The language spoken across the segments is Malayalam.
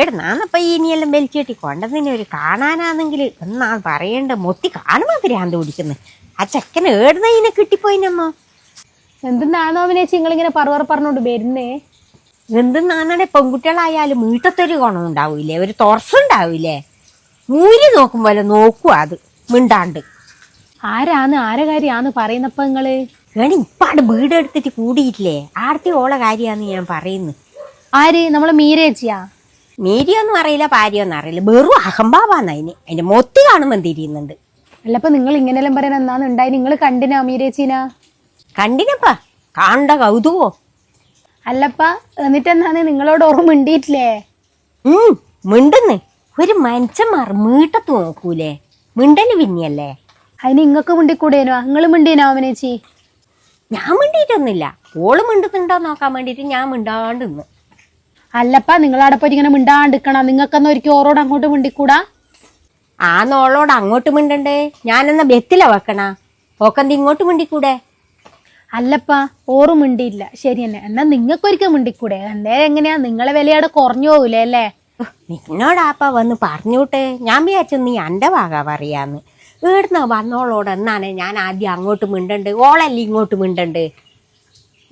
എടാ നാന്നപ്പ ഇനിയെല്ലാം വലിച്ചേട്ടി കൊണ്ടതിനെ ഒരു കാണാനാണെങ്കിൽ എന്നാ പറയണ്ട മൊത്തി കാണുമ്പോ ഭ്രാന്ത് പിടിക്കുന്നു. ആ ചെക്കൻ ഏടുന്ന ഇതിനെ കിട്ടിപ്പോയിനമ്മ. എന്തെന്നാണോ ചേച്ചി നിങ്ങളിങ്ങനെ പറഞ്ഞോണ്ട് വരുന്നേ? എന്തെന്നാണെ പെൺകുട്ടികളായാലും വീട്ടത്തൊരു ഗുണമുണ്ടാവൂലേ, ഒരു തുറസുണ്ടാവൂലേ. മൂരി നോക്കുമ്പോലെ നോക്കുക അത് മിണ്ടാണ്ട്. ആരെ കാര്യാന്ന് പറയുന്നപ്പ നിങ്ങള്? ഏണി ഇപ്പാട് വീടെടുത്തിട്ട് കൂടിയിട്ടില്ലേ, ആടത്തി ഓളെ കാര്യാന്ന് ഞാൻ പറയുന്നു. ആര്? നമ്മളെ മീരേച്ചിയാ? മീരിയൊന്നും അറിയില്ല, പാരിയൊന്നും അറിയില്ല, വെറും അഹംഭാവാന്ന് അതിന്റെ മൊത്തി കാണുമ്പോൾ തിരിയുന്നുണ്ട്. അല്ലപ്പ നിങ്ങൾ ഇങ്ങനെല്ലാം പറയാൻ എന്നാന്ന് ഉണ്ടായി? നിങ്ങൾ കണ്ടിനാ മീരേച്ചീനാ? കണ്ടിനപ്പാ, കാണണ്ട കൗതുവോ. അല്ലപ്പ എന്നിട്ടെന്നാന്ന് നിങ്ങളോട് ഓർമ്മ മിണ്ടിയിട്ടില്ലേ? മിണ്ടുന്ന് ഒരു മനുഷ്യന്മാർ മീട്ടത്ത് നോക്കൂലേ, മിണ്ടല് പിന്നെയല്ലേ. അതിന് ഇങ്ങക്ക് മിണ്ടിക്കൂടേനോ? നിങ്ങൾ മിണ്ടീനോ അവനേച്ചി? ഞാൻ മിണ്ടിയിട്ടൊന്നുമില്ല, ഓള് മിണ്ടുന്നുണ്ടോ നോക്കാൻ വേണ്ടിട്ട് ഞാൻ മിണ്ടാണ്ട് നിന്ന്. അല്ലപ്പ നിങ്ങളവിടെ പോയി ഇങ്ങനെ മിണ്ടാണ്ടിക്കണം, നിങ്ങൾക്കെന്നാ ഒരിക്കലും ഓരോട് അങ്ങോട്ട് മിണ്ടിക്കൂടാ? നോളോട് അങ്ങോട്ട് മിണ്ടണ്ടേ, ഞാനെന്നാ ബെത്തില വെക്കണ ഓക്കെന്ത് ഇങ്ങോട്ട് മിണ്ടിക്കൂടെ? അല്ലപ്പ ഓറ് മിണ്ടിയില്ല, ശരി തന്നെ. എന്നാ നിങ്ങൾക്കൊരിക്കൽ മിണ്ടിക്കൂടെ? അന്നേരം എങ്ങനെയാ നിങ്ങളെ വിലയോടെ കുറഞ്ഞു പോകൂലേ അല്ലേ? നിന്നോടാപ്പ വന്ന് പറഞ്ഞോട്ടെ, ഞാൻ വിചാരിച്ചു നീ എന്റെ ഭാഗ പറയാന്ന്. ഇവിടുന്ന് വന്നോളോട് എന്നാണ് ഞാൻ ആദ്യം അങ്ങോട്ട് മിണ്ടണ്ട്, ഓളല്ലേ ഇങ്ങോട്ട് മിണ്ടണ്ട്.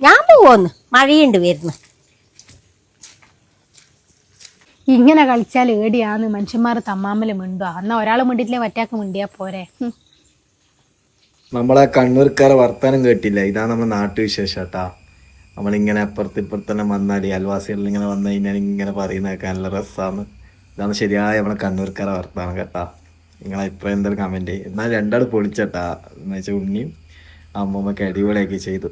ഞാൻ പോവോന്ന്, മഴയുണ്ട് വരുന്നു. ഇങ്ങനെ കളിച്ചാൽ ഏടിയാന്ന് മനുഷ്യന്മാർ തമ്മാമല് മിണ്ടുക. എന്നാ ഒരാൾ മിണ്ടിട്ടില്ലേ മറ്റാക്ക് മിണ്ടിയാ പോരെ. നമ്മളെ കണ്ണൂർക്കാരെ വർത്താനം കേട്ടില്ല, ഇതാണ് നമ്മുടെ നാട്ടുവിശേഷം കേട്ടാ. നമ്മളിങ്ങനെ അപ്പുറത്തിപ്പുറത്തെല്ലാം വന്നാൽ ഈ അയൽവാസികളിൽ ഇങ്ങനെ വന്നു കഴിഞ്ഞാൽ ഇങ്ങനെ പറയുന്നതൊക്കെ നല്ല രസമാണ്. ഇതാണ് ശരിയായ നമ്മളെ കണ്ണൂർക്കാരെ വർത്താനം കേട്ടാ. നിങ്ങളെ അഭിപ്രായം എന്തായാലും കമൻറ്റ് ചെയ്യും. എന്നാൽ രണ്ടാൾ പൊളിച്ചട്ടാ എന്ന് വെച്ചാൽ ഉണ്ണിയും അമ്മൂമ്മക്ക് അടിപൊളിയാക്കി ചെയ്തു.